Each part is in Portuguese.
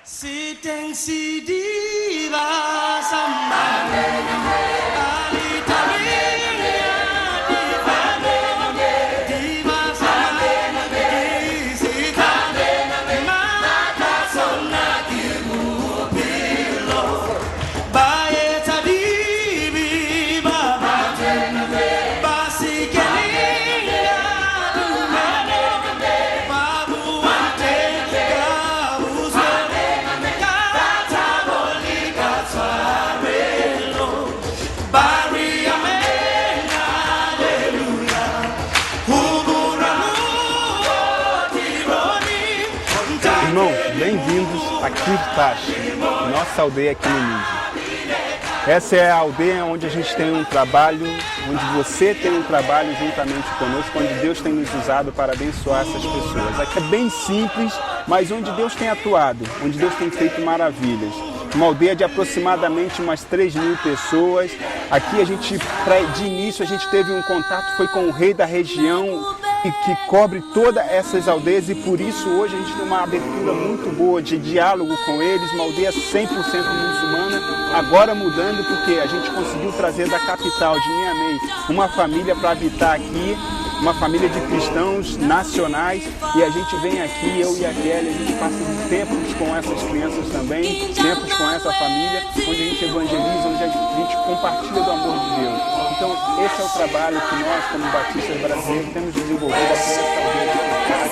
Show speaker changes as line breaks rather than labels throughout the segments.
Siteng sidiba sama Ali tarinya diva sama di sita mata sonna kibupilo baye tadibi baba basi kelinga dumene babu ante
Irmãos, bem-vindos a Kirtash, nossa aldeia aqui no Níger. Essa é a aldeia onde a gente tem um trabalho, onde você tem um trabalho juntamente conosco, onde Deus tem nos usado para abençoar essas pessoas. Aqui é bem simples, mas onde Deus tem atuado, onde Deus tem feito maravilhas. Uma aldeia de aproximadamente umas 3.000 pessoas. Aqui de início, a gente teve um contato, foi com o rei da região, que cobre todas essas aldeias, e por isso hoje a gente tem uma abertura muito boa de diálogo com eles, uma aldeia 100% muçulmana, agora mudando porque a gente conseguiu trazer da capital de Niamey uma família para habitar aqui, uma família de cristãos nacionais, e a gente vem aqui, eu e a Kelly, a gente passa tempos com essas crianças também, tempos com essa família, onde a gente evangeliza, onde a gente compartilha do amor de Deus. Então, esse é o trabalho que nós, como batistas brasileiros, temos desenvolvido aqui nessa aldeia de Kirtash.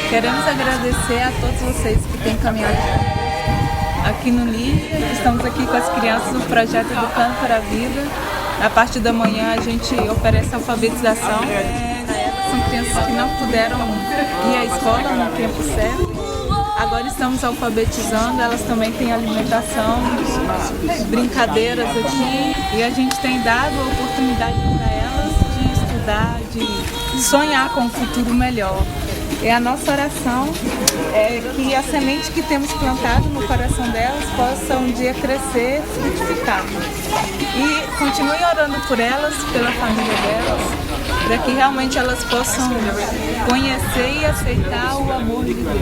Queremos agradecer a todos vocês que têm caminhado aqui no Níger. Estamos aqui com as crianças do projeto Educando para a Vida. Na parte da manhã a gente oferece alfabetização. São crianças que não puderam ir à escola no tempo certo. Agora estamos alfabetizando, elas também têm alimentação, brincadeiras aqui, e a gente tem dado a oportunidade para elas de estudar, de sonhar com um futuro melhor. E a nossa oração é que a semente que temos plantado no coração delas possa um dia crescer, frutificar. E continue orando por elas, pela família delas, para que realmente elas possam conhecer e aceitar o amor de Deus.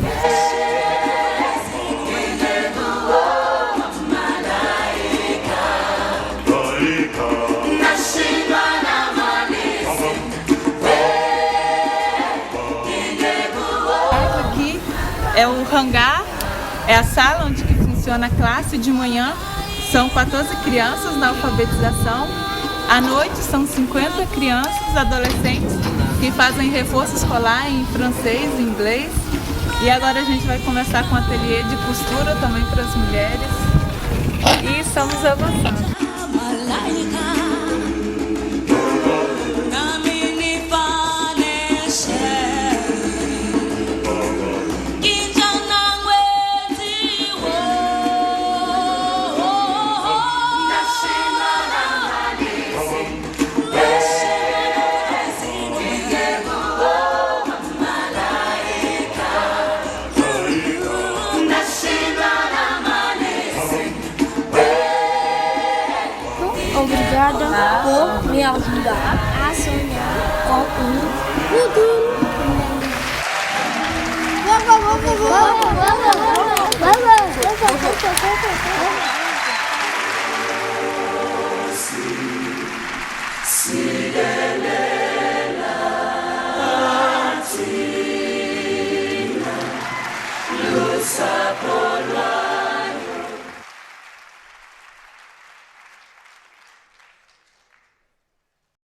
É o hangar, é a sala onde que funciona a classe de manhã. São 14 crianças na alfabetização. À noite são 50 crianças, adolescentes, que fazem reforço escolar em francês e inglês. E agora a gente vai começar com um ateliê de costura também para as mulheres. E estamos avançando.
Obrigada por me ajudar a sonhar com um futuro. Vamos!